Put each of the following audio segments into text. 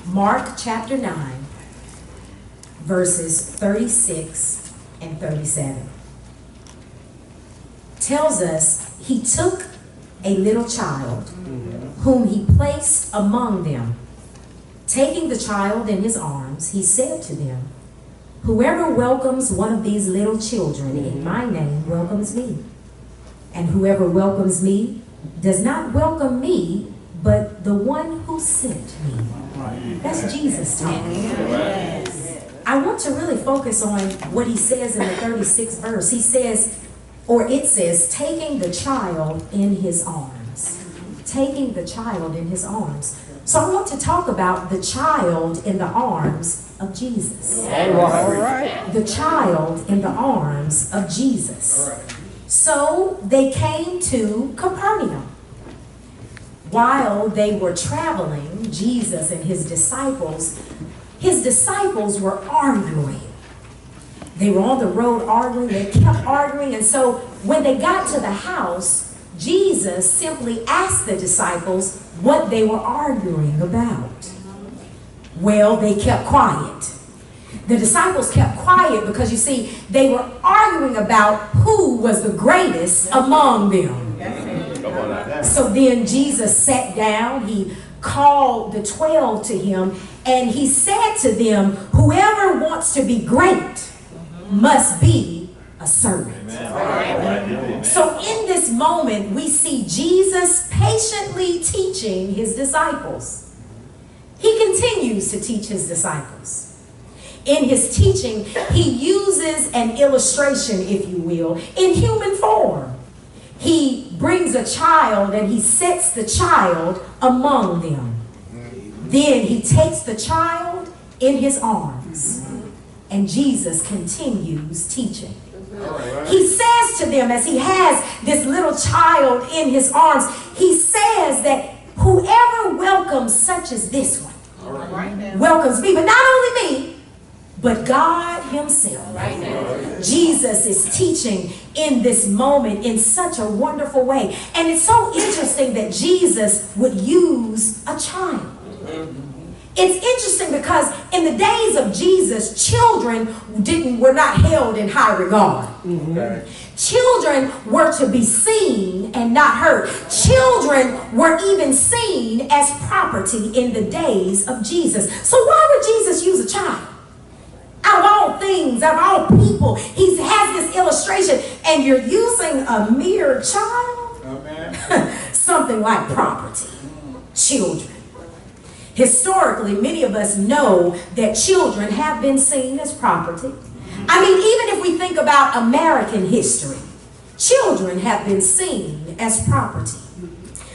Mark chapter 9, verses 36 and 37. Tells us he took a little child whom he placed among them. Taking the child in his arms, he said to them, "Whoever welcomes one of these little children in my name welcomes me. And whoever welcomes me does not welcome me, but the one who sent me." That's Jesus talking. I want to really focus on what he says in the 36th verse. He says, or it says, taking the child in his arms. Taking the child in his arms. So I want to talk about the child in the arms of Jesus. All right. The child in the arms of Jesus. So they came to Capernaum. While they were traveling, Jesus and his disciples were arguing. They were on the road arguing, they kept arguing, and so when they got to the house, Jesus simply asked the disciples what they were arguing about. Well, they kept quiet. The disciples kept quiet because, you see, they were arguing about who was the greatest among them. So then Jesus sat down, he called the 12 to him, and he said to them, "Whoever wants to be great must be a servant." So in this moment, we see Jesus patiently teaching his disciples. He continues to teach his disciples. In his teaching, he uses an illustration, if you will, in human form. He brings a child and he sets the child among them. Then he takes the child in his arms. And Jesus continues teaching. He says to them, as he has this little child in his arms, he says that whoever welcomes such as this one welcomes me, but not only me, but God himself. Jesus is teaching in this moment in such a wonderful way. And it's so interesting that Jesus would use a child. It's interesting because in the days of Jesus, children were not held in high regard. Children were to be seen and not heard. Children were even seen as property in the days of Jesus. So why would Jesus use a child? Out of all things, out of all people, he has this illustration, and you're using a mere child? Something like property. Children. Historically, many of us know that children have been seen as property. I mean, even if we think about American history, children have been seen as property.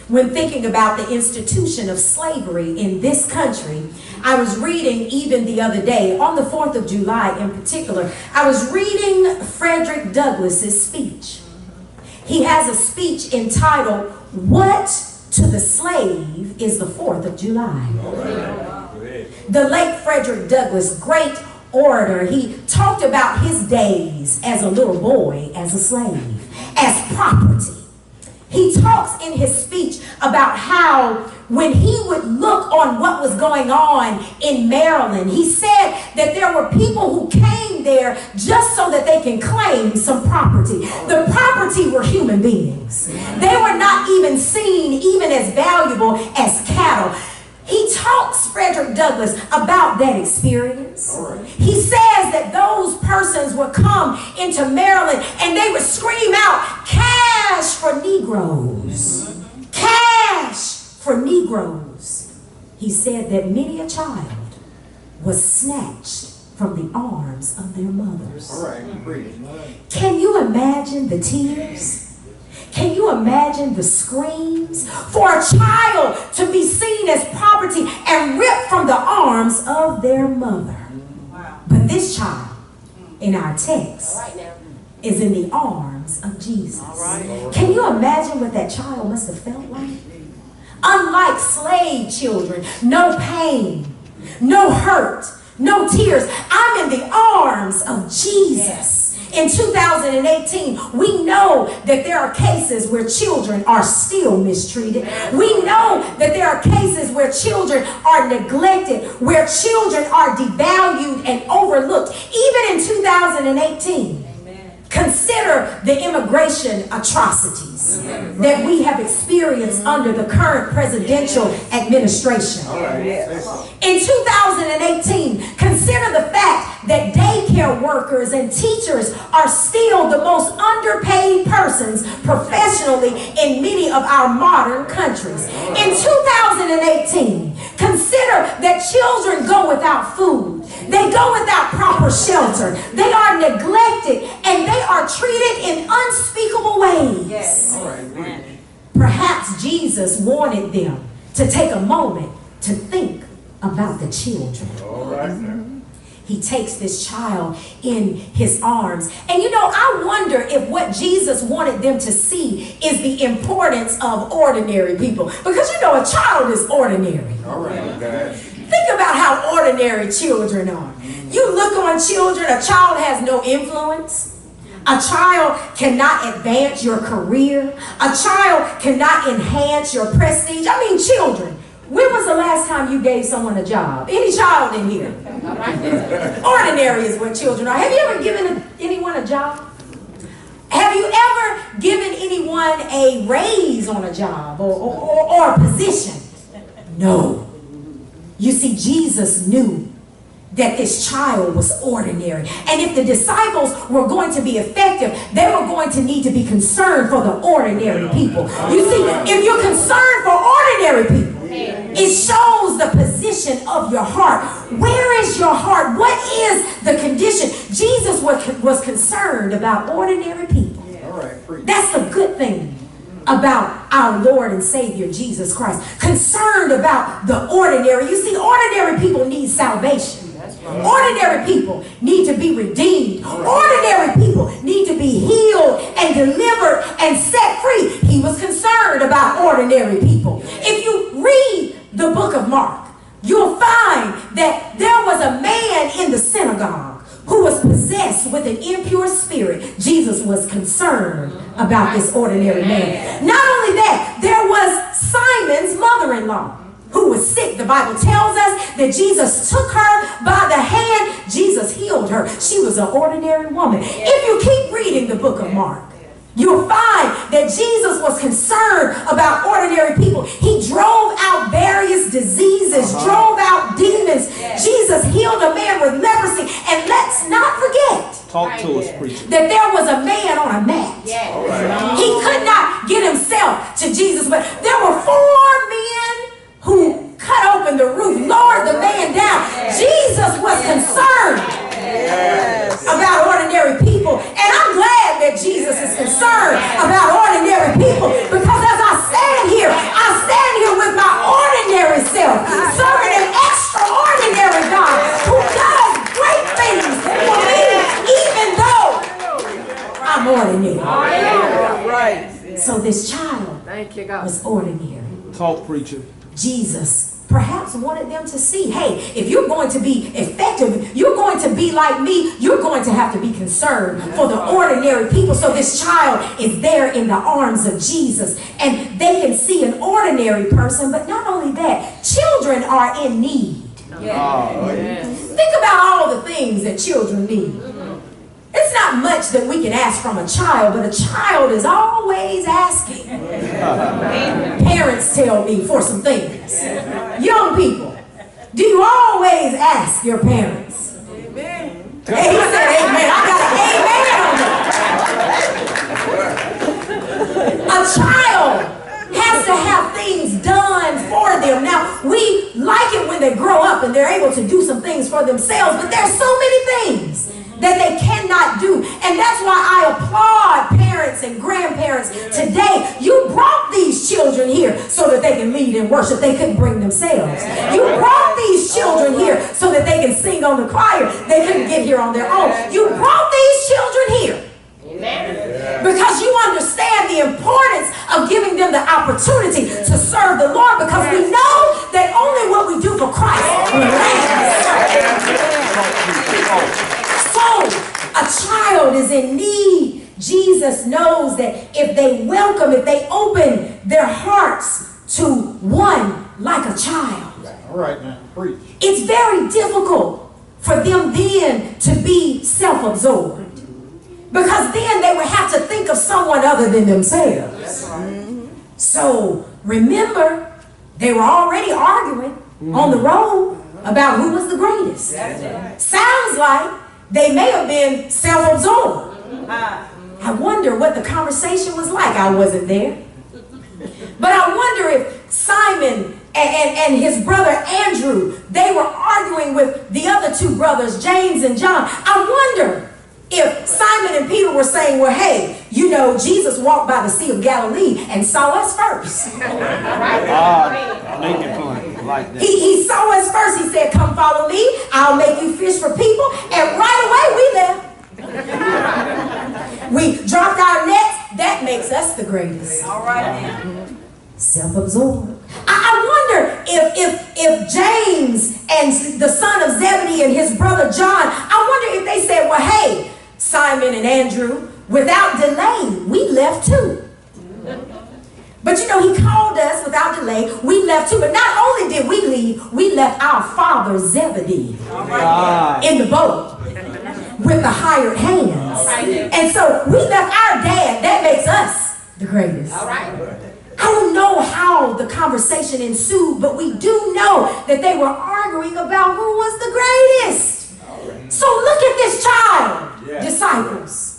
When thinking about the institution of slavery in this country, I was reading even the other day, on the 4th of July in particular, I was reading Frederick Douglass's speech. He has a speech entitled, "What to the Slave is the 4th of July." The late Frederick Douglass, great orator, he talked about his days as a little boy, as a slave, as property. He talks in his speech about how when he would look on what was going on in Maryland, he said that there were people who came there just so that they can claim some property. The property were human beings. They were not even seen even as valuable as cattle. He talks, Frederick Douglass, about that experience. He says that those persons would come into Maryland and they would scream out, "Cash for Negroes! Cash for Negroes!" He said that many a child was snatched from the arms of their mothers. Can you imagine the tears? Can you imagine the screams for a child to be seen as property and ripped from the arms of their mother? But this child in our text is in the arms of Jesus. Can you imagine what that child must have felt like? Unlike slave children, no pain, no hurt, no tears. I'm in the arms of Jesus. In 2018, we know that there are cases where children are still mistreated. We know that there are cases where children are neglected, where children are devalued and overlooked. Even in 2018, consider the immigration atrocities that we have experienced under the current presidential administration. In 2018, consider the fact that daycare workers and teachers are still the most underpaid persons professionally in many of our modern countries. In 2018, consider that children go without food. They go without proper shelter. They are neglected and they are treated in unspeakable ways. Yes. Perhaps Jesus wanted them to take a moment to think about the children. He takes this child in his arms. And you know, I wonder if what Jesus wanted them to see is the importance of ordinary people. Because you know, a child is ordinary. Think about how ordinary children are. You look on children, a child has no influence. A child cannot advance your career. A child cannot enhance your prestige. I mean, children. When was the last time you gave someone a job? Any child in here? Ordinary is what children are. Have you ever given anyone a job? Have you ever given anyone a raise on a job or a position? No. You see, Jesus knew that this child was ordinary. And if the disciples were going to be effective, they were going to need to be concerned for the ordinary people. You see, if you're concerned for ordinary people, it shows the position of your heart. Where is your heart? What is the condition? Jesus was concerned about ordinary people. That's the good thing about our Lord and Savior Jesus Christ. Concerned about the ordinary. You see, ordinary people need salvation. Ordinary people need to be redeemed. Ordinary people need to be healed and delivered and set free. He was concerned about ordinary people. If you read the book of Mark, you'll find that there was a man in the synagogue who was possessed with an impure spirit. Jesus was concerned about this ordinary man. Not only that, there was Simon's mother-in-law who was sick. The Bible tells us that Jesus took her by the hand. Jesus healed her. She was an ordinary woman. If you keep reading the book of Mark, you'll find that Jesus was concerned about ordinary people. He drove out various diseases, drove out demons. Jesus healed a man with leprosy. And let's not forget, talk to us, preacher, that there was a man on a mat. He could not get himself to Jesus, but there were 4 men who cut open the roof, lowered the man down. Jesus was concerned about ordinary people. And I'm glad that Jesus is concerned about ordinary people, because as I stand here with my ordinary self, serving an extraordinary God who does great things for me, even though I'm ordinary. So this child was ordinary. Talk, preacher. Jesus perhaps wanted them to see, hey, if you're going to be effective, you're going to be like me, you're going to have to be concerned for the ordinary people. So this child is there in the arms of Jesus, and they can see an ordinary person. But not only that, children are in need. Think about all the things that children need. It's not much that we can ask from a child, but a child is always asking. Parents tell me for some things. Young people, do you always ask your parents? Amen. He said amen. I got an amen on it. A child has to have things done for them. Now, we like it when they grow up and they're able to do some things for themselves, but there's so many things that they cannot do. And that's why I applaud parents and grandparents today. You brought these children here so that they can lead in worship. They couldn't bring themselves. You brought these children here so that they can sing on the choir. They couldn't get here on their own. You brought these children here because you understand the importance of giving them the opportunity to serve the Lord, because we know that only what we do for Christ will last. So a child is in need. Jesus knows that if they welcome, if they open their hearts to one like a child, All right, now, preach. it's very difficult for them then to be self-absorbed. Because then they would have to think of someone other than themselves. So remember, they were already arguing on the road about who was the greatest. Sounds like they may have been self-absorbed. I wonder what the conversation was like. I wasn't there. But I wonder if Simon and his brother Andrew, they were arguing with the other two brothers, James and John. I wonder if Simon and Peter were saying, well, hey, you know, Jesus walked by the Sea of Galilee and saw us first. Make it fun like that. He saw us first. He said, come follow me. I'll make you fish for people. And right away we left. We dropped our nets. That makes us the greatest. All right. Self-absorbed. I wonder if James and the son of Zebedee and his brother John, I wonder if they said, well, hey, Simon and Andrew, without delay, we left too. But you know, he called us without delay. We left too. But not only did we leave, we left our father Zebedee in the boat with the hired hands. And so we left our dad. That makes us the greatest. All right. I don't know how the conversation ensued, but we do know that they were arguing about who was the greatest. So look at this child, disciples.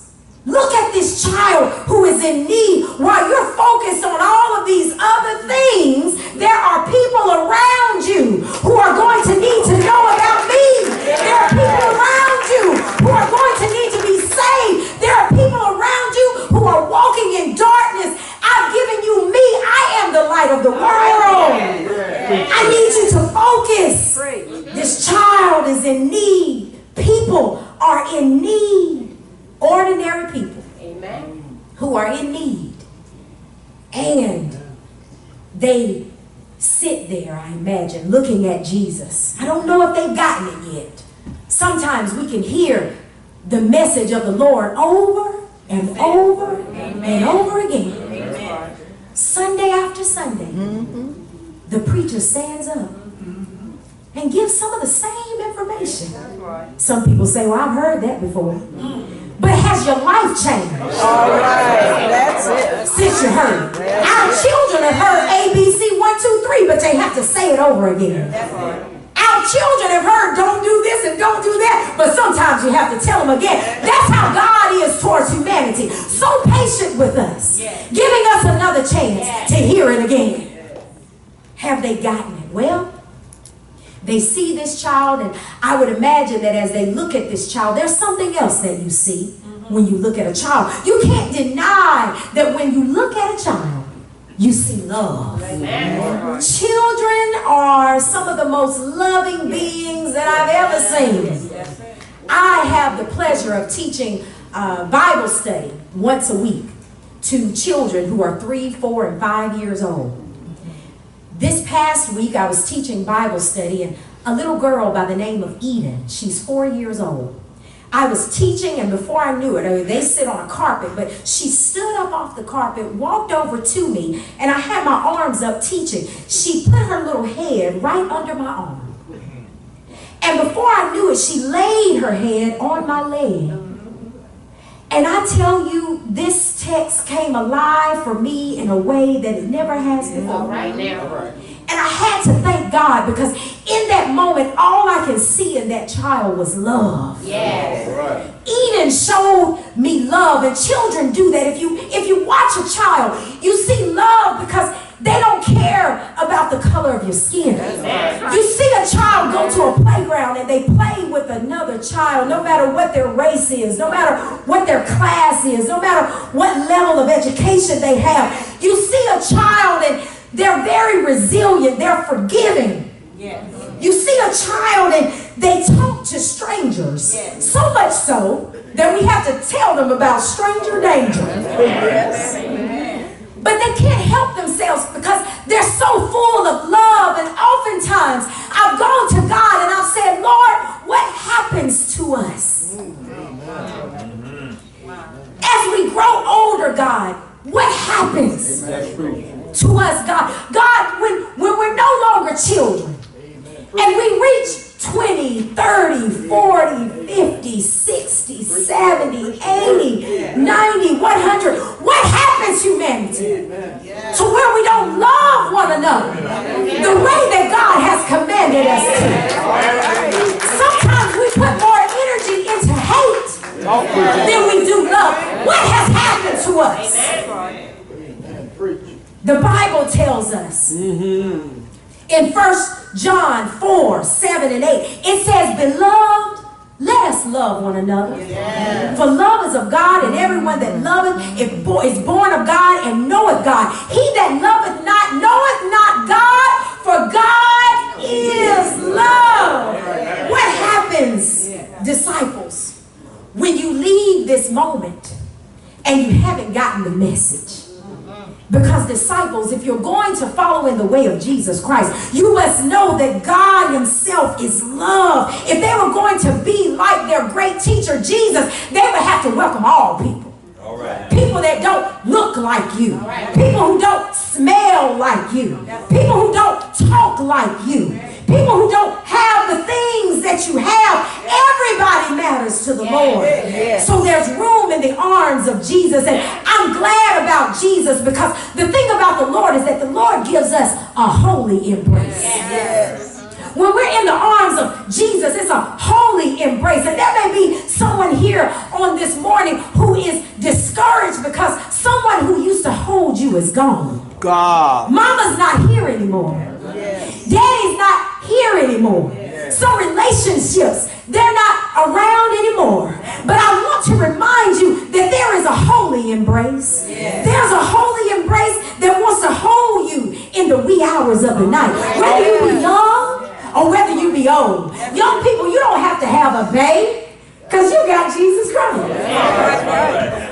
Look at this child who is in need. While you're focused on all of these other things, there are people around you who are going to need to know about me. There are people around you who are going to need to be saved. There are people around you who are walking in darkness. I've given you me. I am the light of the world. I need you to focus. This child is in need. People are in need. Ordinary people who are in need. And they sit there, I imagine, looking at Jesus. I don't know if they've gotten it yet. Sometimes we can hear the message of the Lord over and over and over again. Sunday after Sunday, the preacher stands up and gives some of the same information. Some people say, well, I've heard that before. But has your life changed? All right. That's it. Since you heard it. Our children have heard ABC 1, 2, 3, but they have to say it over again. That's right. Our children have heard don't do this and don't do that, but sometimes you have to tell them again. That's how God is towards humanity. So patient with us, giving us another chance to hear it again. Have they gotten it? Well, they see this child, and I would imagine that as they look at this child, there's something else that you see when you look at a child. You can't deny that when you look at a child, you see love. Children are some of the most loving beings that I've ever seen. I have the pleasure of teaching Bible study once a week to children who are 3, 4, and 5 years old. This past week, I was teaching Bible study, and a little girl by the name of Eden, she's 4 years old. I was teaching, and before I knew it, they sit on a carpet, but she stood up off the carpet, walked over to me, and I had my arms up teaching. She put her little head right under my arm. And before I knew it, she laid her head on my leg. And I tell you, this text came alive for me in a way that it never has before. Right now. And I had to thank God, because in that moment, all I can see in that child was love. Yes. Eden showed me love, and children do that. If you watch a child, you see love because they don't care about the color of your skin. You see a child go to a playground and they play with another child, no matter what their race is, no matter what their class is, no matter what level of education they have. You see a child and they're very resilient, they're forgiving. You see a child and they talk to strangers. So much so that we have to tell them about stranger danger. But they can't help themselves because they're so full of love. And oftentimes I've gone to God and I've said, Lord, what happens to us 30, 40, 50, 60, 70, 80, 90, 100. What happens, humanity? To where we don't love one another the way that God has commanded us to. Sometimes we put more energy into hate than we do love. What has happened to us? The Bible tells us in 1 John 4, 7 and 8, it says, beloved, let us love one another. For love is of God, and everyone that loveth is born of God and knoweth God. He that loveth not knoweth not God, for God is love. What happens, disciples, when you leave this moment and you haven't gotten the message? Because disciples, if you're going to follow in the way of Jesus Christ, you must know that God himself is love. If they were going to be like their great teacher Jesus, they would have to welcome all people. People that don't look like you. People who don't smell like you. People who don't talk like you. People who don't have the things that you have. Everybody matters to the Lord. So there's room in the arms of Jesus. And I'm glad about Jesus, because the thing about the Lord is that the Lord gives us a holy embrace. When we're in the arms of Jesus, it's a holy embrace. And there may be someone here on this morning who is discouraged because someone who used to hold you is gone. Mama's not here anymore. Daddy's not here anymore. Some relationships, they're not around anymore. But I want to remind you that there is a holy embrace. There's a holy embrace that wants to hold you in the wee hours of the night. Whether you be young or whether you be old. Young people, you don't have to have a babe, because you got Jesus Christ.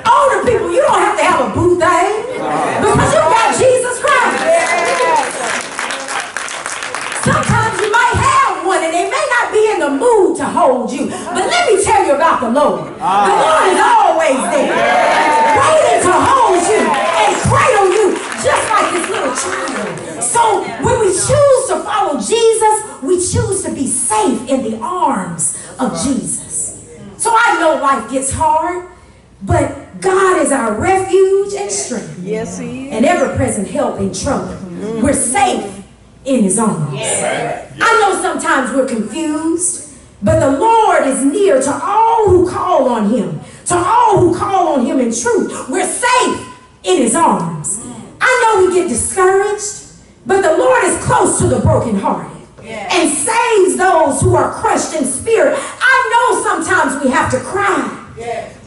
Older people, you don't have to have a boo thing, because you got Jesus Christ. Sometimes you might have one and they may not be in the mood to hold you. But let me tell you about the Lord. The Lord is always there, waiting to hold you and cradle you just like this little child. So when we choose to follow Jesus, we choose to be safe in the arms of Jesus. So I know life gets hard, but God is our refuge and strength. Yes, he is. And ever-present help in trouble. We're safe in his arms. I know sometimes we're confused, but the Lord is near to all who call on him. To all who call on him in truth. We're safe in his arms. I know we get discouraged, but the Lord is close to the brokenhearted and saves those who are crushed in spirit. I know sometimes we have to cry,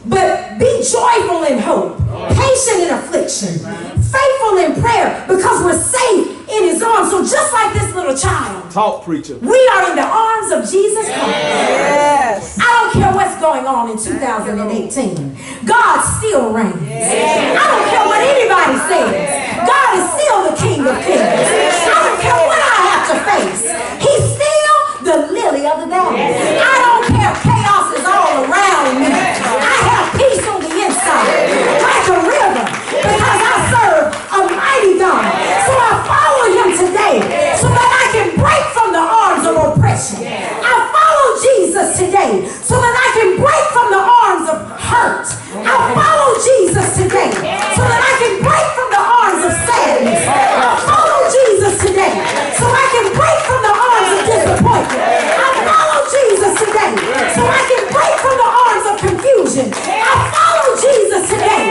but be joyful in hope, patient in affliction, faithful in prayer, because we're safe in his arms. So just like this little child, talk, preacher, we are in the arms of Jesus Christ. I don't care what's going on in 2018. God still reigns. I don't care what anybody says. God is still the King of Kings. I don't care what I have to face. He's still the lily of the valley. I don't care if chaos is all around me. I have peace on the inside, like a river, because I serve a mighty God. So I follow him today so that I can break from the arms of oppression. I follow Jesus today so that I can break from the arms of hurt. I follow Jesus today so that I can break from the arms of sadness. I follow Jesus today so I can break from the arms of disappointment. I follow Jesus today so I can break from the arms of confusion. I follow Jesus today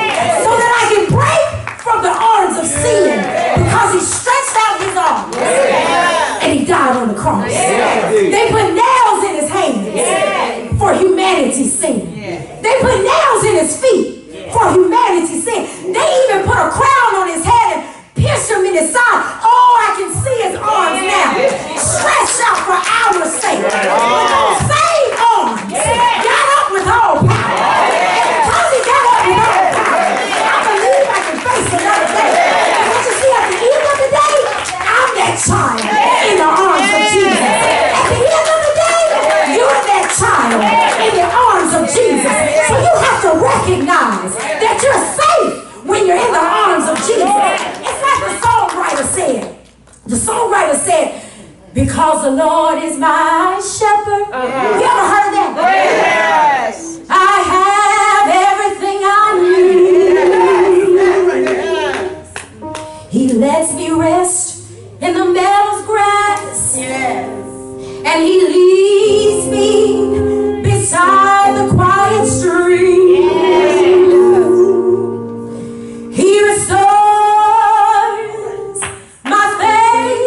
so that I can break from the arms of sin, because he stretched out his arms and he died on the cross. They put nails in his hands for humanity's sin. They put nails in his feet for humanity's sin. They even put a crown on his head and pierced him in his side. Oh, I can see his arms now, stretched out for our sake. But those same arms got up with all power. Because he got up with all power, I believe I can face another day. And what you see at the end of the day, I'm that child in the arms of Jesus. At the end of the day, you're that child in the arms of Jesus. So you have to recognize that you're safe when you're in the arms of Jesus. It's like the songwriter said. The songwriter said, because the Lord is my shepherd. leads me beside the quiet stream. He restores my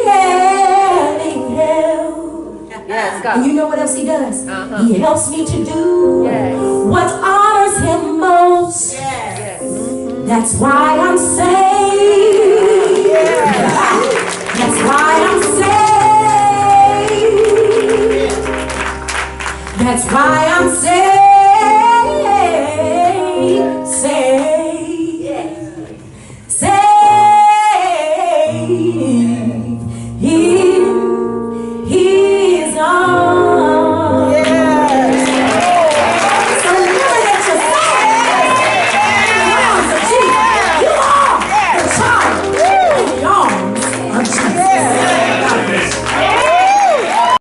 failing health. And you know what else he does? He helps me to do what honors him most. That's why I'm saved. That's why I'm saved. That's why I'm saved.